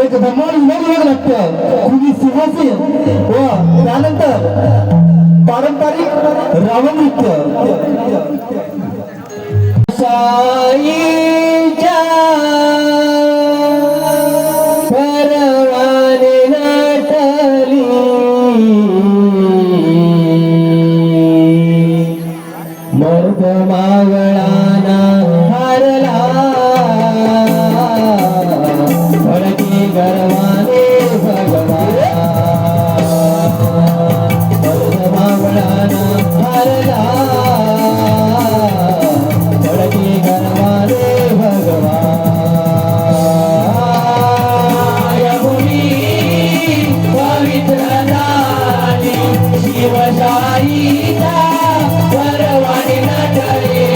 एक धमाल विनोद लागतं कुणी सिंहासन व त्यानंतर पारंपरिक रावण नृत्य साईच्या परवाने नाटली मर्द मावळाना हरला फडके गरवाने भगवान मर्द मावळाना हरला फडके गरवाने भगवान पवित्र झाली शिवशाहीचा परवाने नाटले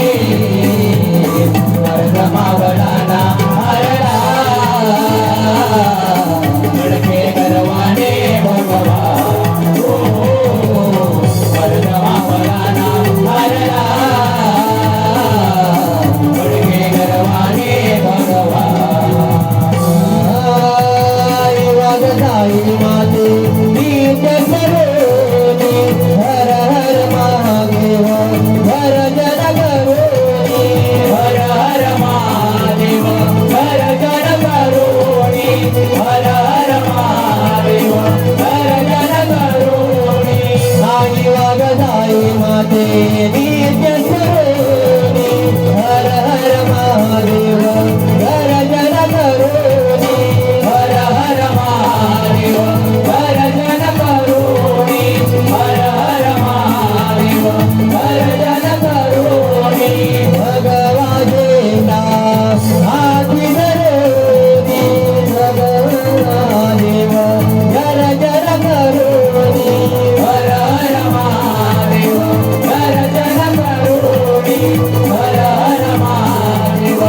मर्द मावळाना हरला फडके गरवाने भगवान मर्द मावळाना हरला फडके गरवाने भगवान वागताई माते नित्य सरोनी हर हर महादेव हर जन करोनी हर हर महादेव हर जन करोनी हर हर महादेव हर जन करोनी आई वागताई माते नित्य सरोनी हर हर महादेव हर जन करोनी हर हर महादेव हर जन करोनी हर हर महादेव हर जन करोनी भगवाजेना आदि धरोनी भगवादेव जन जन करोनी हर हर महादेव हर जन करोनी हर हर महादेव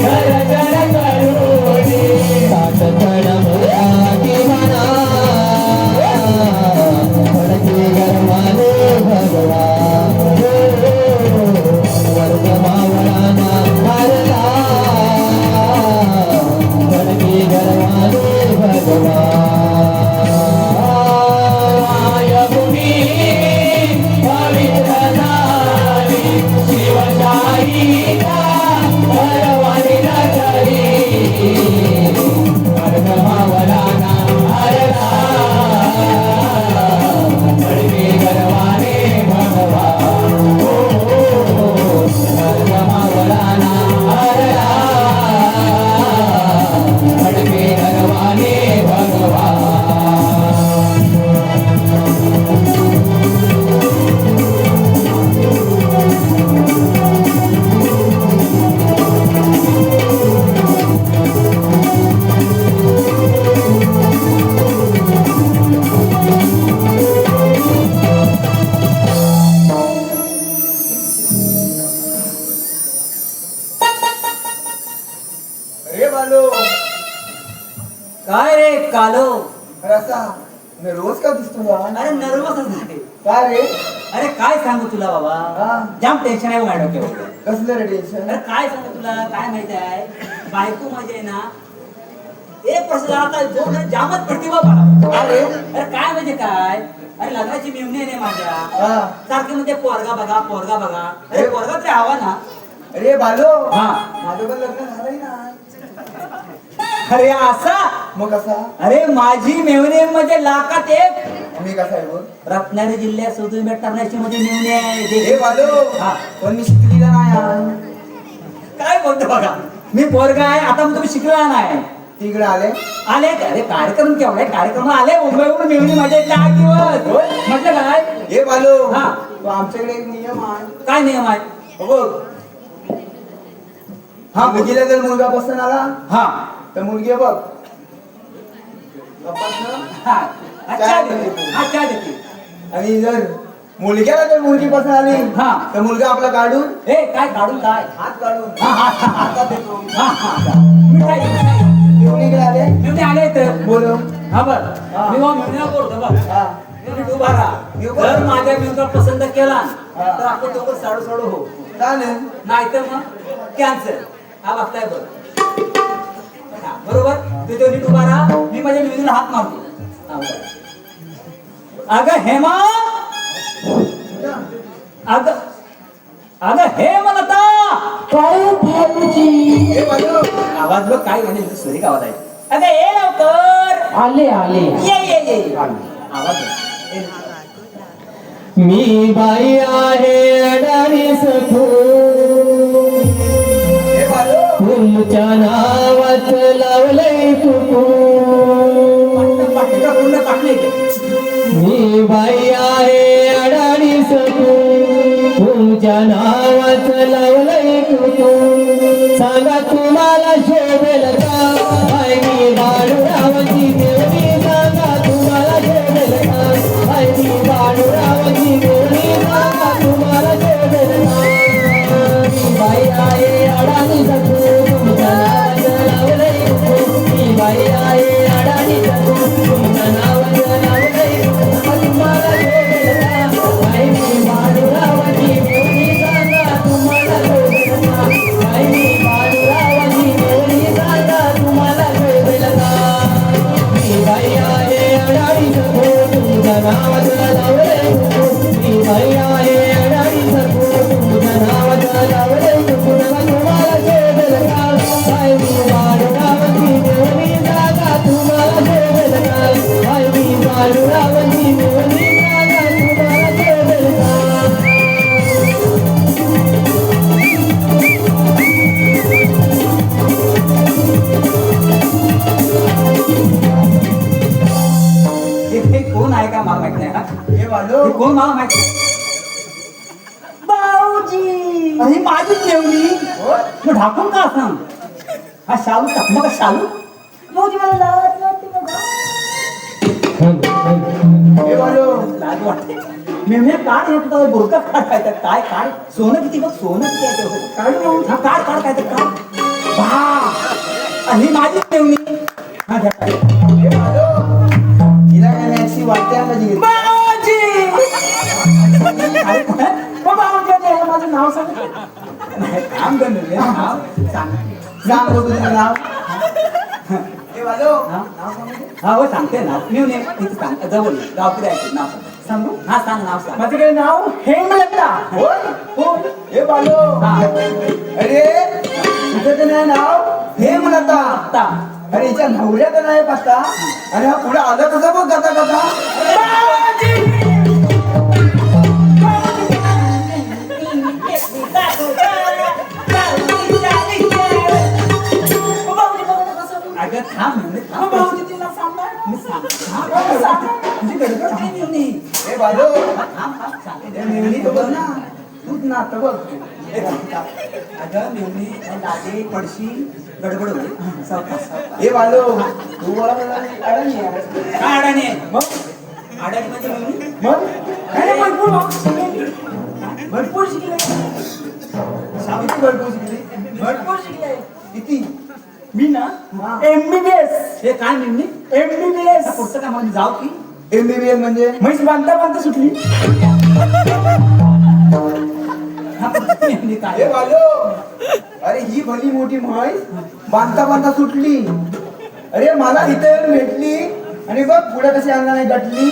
हर जन करोनी सात आदि मना फडके गरवाने भगवान वर्ग मावळाना हरला फडके गरवाने भगवान मायभूमी पवित्र झाली शिवशाहीचा परवाने नाटली वर्ग मावळाना हरला फडके गरवाने भगवान वर्ग मावळाना हरला फडके गरवाने भगवान अरे बालो काय रे कालो रसा मी रोज का दिसतो बा? अरे नर्वस झाले काय रे अरे काय सांगू तुला बाबा हा. जाम टेन्शन आहे माझ्या डोक्यावर कसलं रे टेन्शन अरे काय सांगू तुला काय माहिती आहे बायको माझी आहे ना एक वर्ष झाला आता जो जामच पडते बाबा अरे अरे काय म्हणजे काय अरे लग्नाची मेमणी आहे माझ्या हा. सारखे म्हणजे पोरगा बघा अरे पोरगा तरी हवा ना अरे बालो हा. माझं पण लग्न झालंय ना अरे असा मग कसा अरे माझी मेवणी म्हणजे लाखात एक मी कसा आहे बोल रत्नागिरी जिल्ह्यात सुधीर बेटारण्याची मध्ये मेवणी आहे हे बालो हा. पण मी शिकलेला नाही आहे. काय बोलतो बघा मी पोरगा आहे आता मग तुम्ही शिकला नाही तिकडे आले आले अरे कार्यक्रम केवढे कार्यक्रम आले मुंबईवरून मेवणी माझ्या इथे 8 दिवस म्हटलं काय हे बालो हा. तो आमच्याकडे एक नियम आहे काय नियम आहे बघ हा मुलीला जर मुलगा पसंत आला हा तर मुलगी बघ गप्पातनं हा अच्छा काय देते देते? अच्छा देते आणि जर मुलग्याला जर मुलगी पसंत आली हा. तर मुलगा आपला काढून ए काय काढून काय हात काढून हा हा हा हातात देतो हा हा मिठाई येऊन इकडे आले मेवणी आले तर बोलो हा बर हा. मी मेवणीला बोलतो बघ हा मेवणी उभा राहा जर माझ्या मेवणीला पसंत केला हा. तर आपण दोघं साडू साडू हो चालेल नाहीतर मग कॅन्सर हा बघताय बघ हा, बरोबर तू तो नीट उभा राहा माझ्या मेहंदीला हात मारतो. हा, बरं. अगं हेमा, अगं अगं हेमलता, काय भाऊजी हे बालू आवाज बघ काय म्हणजे सुरेख आवाज आहे. अगं ये लवकर, आले आले ये आवाज बघ. ये. मी बाई आहे अडाणी सखू हे बालू तुमच्या नावाच लावलंय कुकू पाठीचा पूर्ण पाठणे मी बाई आहे अडाणी सखू तुमच्या नावाच लावलंय कुकू सांगा तुम्हाला शोभेल का बाई मी बाळूरावाची देवणी सांगा तुम्हाला शोभेल का बाई मी बाळूरावाची देवणी सांगा तुम्हाला शोभेल का मी बाई आहे अडाणी सखू तुमच्या नावाचं लावलंय कुकू मी बाई आहे अडाणी सखू तुमच्या नावाचं लावलंय कुकू तुम्हाला शोभेल का बाई मी बाळूरावाची देवणी सांगा तुम्हाला शोभेल का बाई मी बाळूरावाची देवणी सांगा तुम्हाला शोभेल का मी बाई आहे अडाणी सखू तुमच्या नावाचं लावलंय कुकू मी बाई आहे अडाणी सखू तुमच्या नावाचं लावलंय कुकू तुम्हाला शोभेल का बाई मी बाळूरावाची देवणी सांगा तुम्हाला शोभेल का बाई मी बाळूरावाची देवणी सांगा तुम्हाला शोभेल का हे कोण आहे का मला माहित नाही हा. हे बालू हे कोण मला माहित नाही. भाऊजी ही माझीच नेवली हो? मग ढाकून का असं हा शालू टाक मग शालू भाऊजी मला लाज वाटते बघा. हे बालू लाज वाटते मेमण्या काढ येत होता बुरका काढ काय तर काय काढ सोनं किती बघ सोनं किती आहे तेवढं. काढ भाऊ. हा काढ काढ काय तर काढ आणि ही माझीच नेवली हा घ्या काढ. हे बालू हिला काय मॅक्सी वाटते अंदाजी भाऊजी अरे कोण आहे? ओ भाऊजी ते माझं नाव सांग नाही, काम कर मेमणे, नाव सांग सांग बघू तुझं नाव हे बालू हा? नाव सांग बघू. हा हो सांगते नाव मी इथे सांग जवळ ये. गावकरी ऐकते नाव सांग सांगू हा सांग नाव सांग माझं काय नाव हेमलता होय हो हे बालू हा. अरे तुझं तर नाही नाव हेमलता आता अरे हिच्या नवऱ्याचं नाही पत्ता आणि हा पुढे आला कसं बघ गता गता अगं थांब म्हणजे थांब भाऊजी तिला सांगणार मी सांग तुझी गडबड काय नेवणी हे बालू थांब थांब सांगते हे मेवणी तर बघ ना तूच ना तर बघ अगं मेवणी लागे पडशी गडबड होते सावकाश सावकाश हे बालू तू मला म्हणाली अडाणी आहे. काय अडाणी आहे मग अडाणी म्हणजे मेवणी मग काय भरपूर शिकले किती भरपूर शिकली भरपूर शिकले किती मी ना हा. MBBS हे काय मेवणी MBBS पुढचं काय मला जाऊ की MBBS म्हणजे म्हैस बांधता बांधता सुटली हे काय बालू अरे ही भली मोठी म्हैस बांधता बांधता सुटली अरे मला इथे येऊन भेटली आणि बघ पुढे कशी अंगाने गटली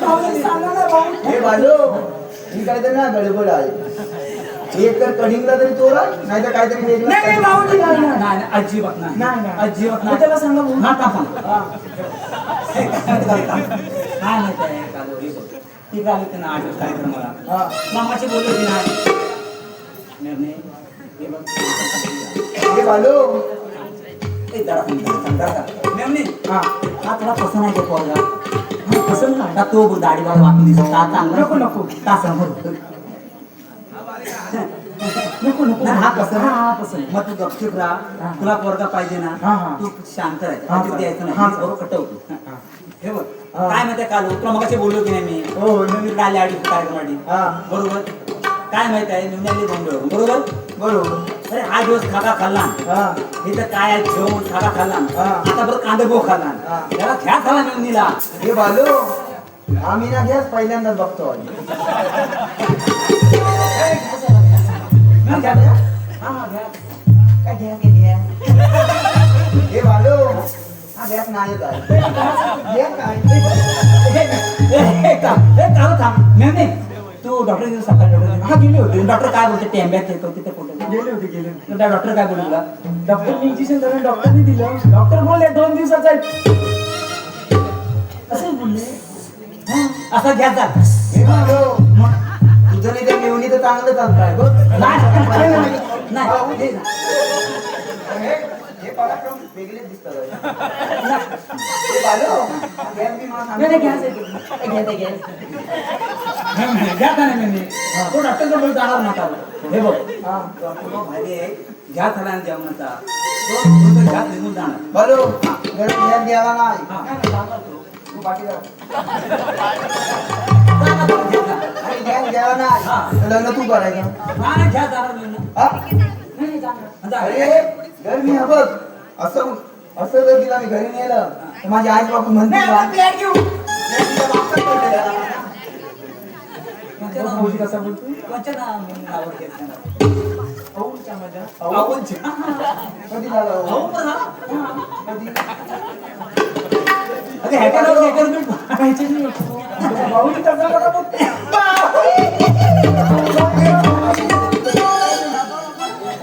हे बालू ही काहीतरी ना गडबड आहे एक तर कढिंगला तरी चोरा नाही तर काहीतरी वेगळं नाही अजिबात नाही, नाही नाही. अजिबात मी नाही त्याला सांगा भाऊ. हा का सांग हा. काय माहिती आहे कालो हे बघ ती काय होते ना आठ कार्यक्रमाला हा. मामाची बोलली होती ना निर्णय हे बघ हे बालू ए, जरा सांग, जरा सांग. मेवणी, हा हा तुला पसंत आहे का पोरगा हा, पसंत आहे. का तो दाढी वाला वाटून दिसत का चांगला नको, नको. का समोर नको नको नाही, हा पसंत हा, हा पसंत मग तू गपचूप हा. राहा तुला पोरगा पाहिजे ना हा, हा. तू शांत हा, राहायचं द्यायचं नाही हा. मी बरोबर कटवतो हा. हे बघ हा. काय माहितीये काल तुला मगाशी बोललो की नाही मी हो हो नवीन आली आडी कार्यक्रम हा. बरोबर काय माहित आहे नवीन आली बोंबे बरोबर बरोबर अरे हा दिवस खाका खाल्ला हा इथं काय आहे जेवण खाका खाल्ला हा. आता बरं कांदे भो खाल्ला हा. त्याला ख्या खाल्ला नंदीला हे बालू आम्ही ना गॅस पहिल्यांदाच बघतो नाही काय हे काय काल थांब मेवणे तू डॉक्टर सकाळी डॉक्टर हा गेले होते डॉक्टर काय बोलते टेंब्यात ते ते कुठे गेले होते त्या डॉक्टर काय बोलले तुला डॉक्टरनी इंजेक्शन दिलं डॉक्टरनी दिलं डॉक्टर बोलले 2 दिवसाचा आहे असे बोलले असं घ्या जा हे बघ, तुझं नाही त्या मेवणी तर चांगलं चालतंय बघ नाही हे पराक्रम वेगळेच दिसतात हे बालो, गॅस बी मला सांग. घ्या का नाही मी तो डॉक्टरचा बोल जाणार नका हे बघ हा. तुला माहिती आहे घ्या झाला जेवणाचा तो घ्या निघून जाणार बालो, गरम गॅस द्यावा नाही तू बाकी जा. आणि गॅस द्यावा नाही तर लग्न तू करायचं घ्या जाणार हा? अरे घर मी हा बघ असं असं जर तिला मी घरी नेलं तर माझी आई बापू म्हणते कसा बोलतो कधी झालं कधी भाऊजी कसं कसा बोलतो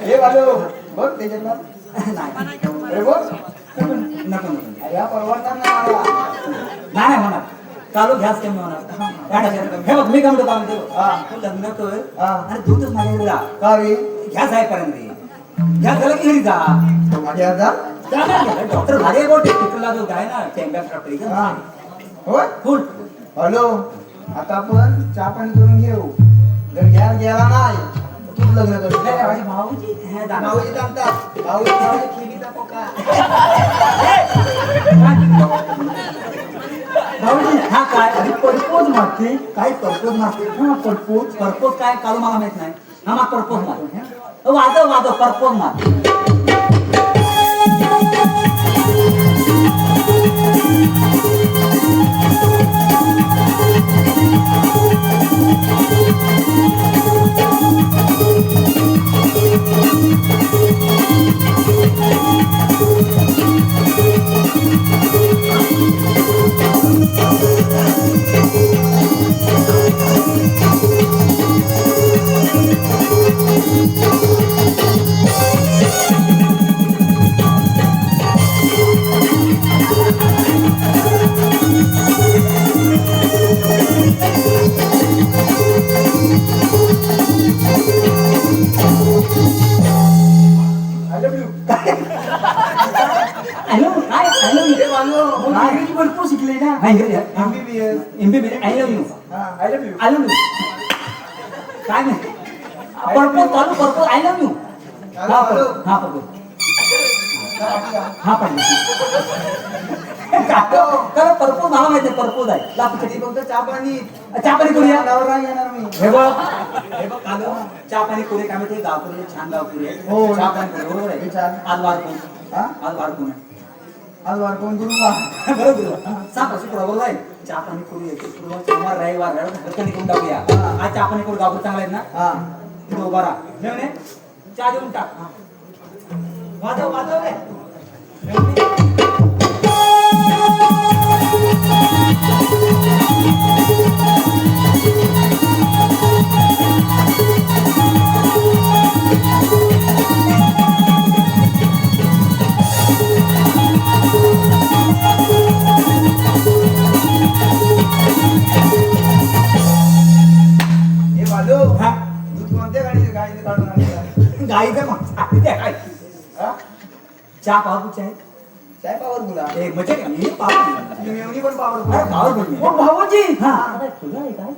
हे बालो बघ त्याच्यातला अरे बघ नको या परवडणार नाही मला नाही म्हणा चालू घ्यास कमी होणार हे बघ मी काय म्हणतो काम हा. तू लग्न कर हा. आणि दूधच माझ्याकडे जा का रे घ्यास आहे पर्यंत घ्यास झालं की घरी जा माझ्या अर्धा डॉक्टर भारी बोटे तिकडला जो काय ना टेंब्यात डॉक्टर हा होय फुल हॅलो आता आपण चहा पाणी करून घेऊ जर गॅस गेला नाही तर तूच लग्न कर भाऊजी भाऊजी सांगतात भाऊजी खिरीचा पोका भाऊजी हा काय आणि परपोज मागते काय परपोज मागते हा परपोज काय काल मला माहित नाही हा माग परपोज माग वाजव परपोज माग भरपूर शिकले ना MBBS. I love you I love you I love you काय नाही propose propose I love you हा परपोज हा पाहिजे परपोज मला माहिती आहे परपोज आहे कधी फक्त चहा पाणी करूया नवरा येणार मी हे बघ कालो चहा पाणी करूया काय माहिती गाव करूया छान गाव करूया हो. चहा पाणी करूया बरोबर आहे छान. आज वार कोण हा? आज वार कोण आहे आज वार कोण करू का बरोबर सांग कसं बरोबर आहे चहा पाणी करूया सोमवार रविवार घरचं निघून टाकूया आज चहा पाणी करू गाव चांगला आहेत ना हा तिथे उभा राहा मेवणे चहा देऊन टाक वाजव रे हे बालू हा. दूध कोणत्या गाडीचे काढून आणलं गाईचं मग हा चहा पावरची आहे चाय पावर तुला एक म्हणजे काय मी पावर मेवणी पण पावर पावर बोलली भाऊजी हा तुला आहे काय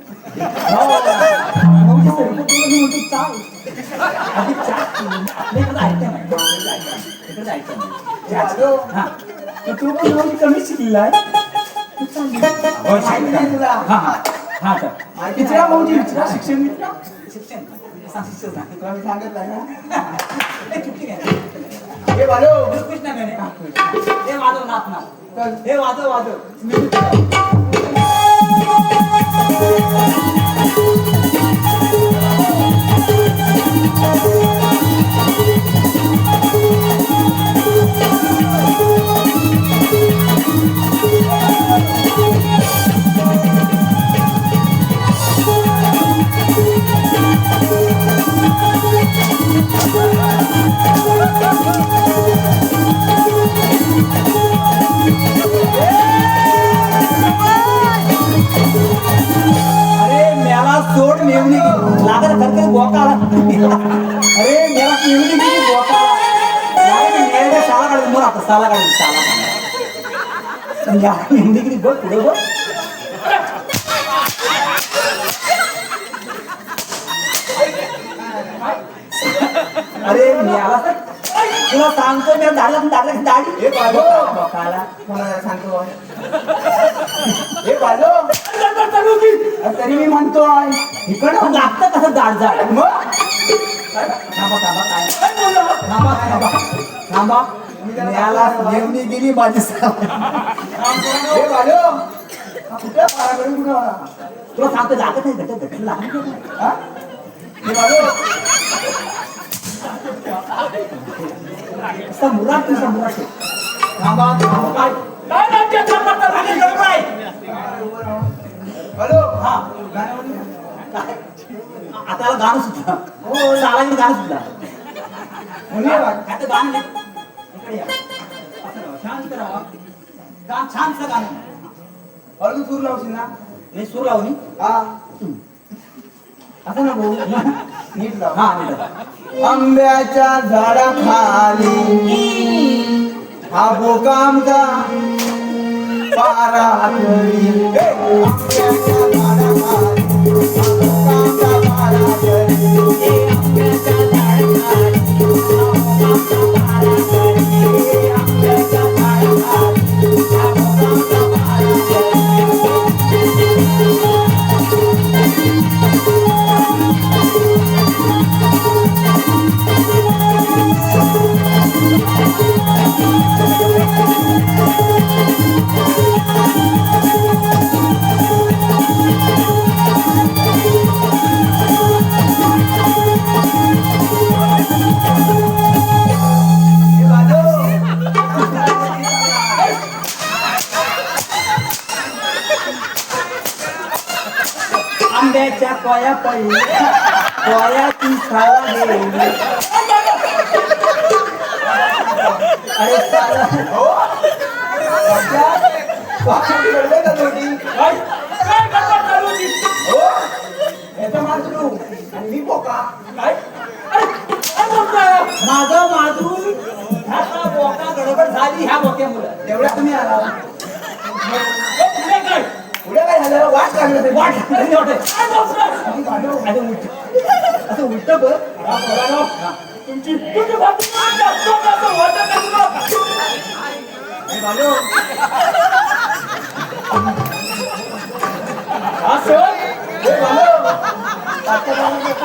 भाऊजी सर मी म्हणतो चाल आधी चहा आपल्या इकडे ऐकते नाही इकडे ऐकते बालू हा तू पण भाऊजी कमी शिकलेला आहे माहिती नाही तुला हा हा तर माहिती विचारा भाऊजी विचारा शिक्षण विचारा शिक्षण शिक्षण नाही तुला मी सांगितलंय ना चुकी आहे हे बालू कुछ नाही मैंने हे वाजव नाच नाच चल. हे वाजव लागत करके बोका आला अरे मेरा केवली की बोका लागत मेरे साला काढ मोर आता साला काढ या हिंदी की बघ पुढे बघ अरे मेला तुला सांगतो मी दाढी हे बालो बोकाला कोणाला सांगतो हे बालो तरी मी म्हणतोय इकडं लागतं कसं जाड जाड मग थांबा थांबा काय थांबा थांबा थांबा मेला नेमणी गेली माझी हे बालो कुठे पाराकडे कुठं तुला सांगतो लागत नाही भेटत भेटत लागत हा? हे बालो मुराद तू मुराद थांबा थांबा काय काय राज्य थांबता राणी गडबड आहे बालो हा गाणं म्हणू. काय आता याला गाणं सुटलं हो सालानी गाणं सुटलं म्हणूया बा. आता गाणं नाही. इकडे या. असं राहा, शांत राहा गाणं छानसं गाणं अरे तू सूर लावशील ना मी सूर लावणी हा असं ना भाऊ नीट लाव हा नीट लाव. आंब्याच्या झाडाखाली हा बोका आमचा पाराखडी हे! आंब्याच्या झाडाखाली हा बोका आमचा पाराखडी. हे आंब्याच्या झाडाखाली हा बोका आमचा पाराखडी. हे आंब्याच्या झाडाखाली हा बोका आमचा पाराखडी. आंब्याच्या कोया पडल्या कोयाची साला गेली अरे साला वाकडी गडबड चालू होती. हो? याचा मार सुरू. आणि मी बोका. माझं माधूर ह्याचा बोका गडबड झाली ह्या बोक्यामुळे तेवढ्या तुम्ही आला पुढे काय झालं वाट लागलं ते. वाट लागली वाटे. असं उलट बघ तुमची हे बालो. हे बालो. आजच्या काळात-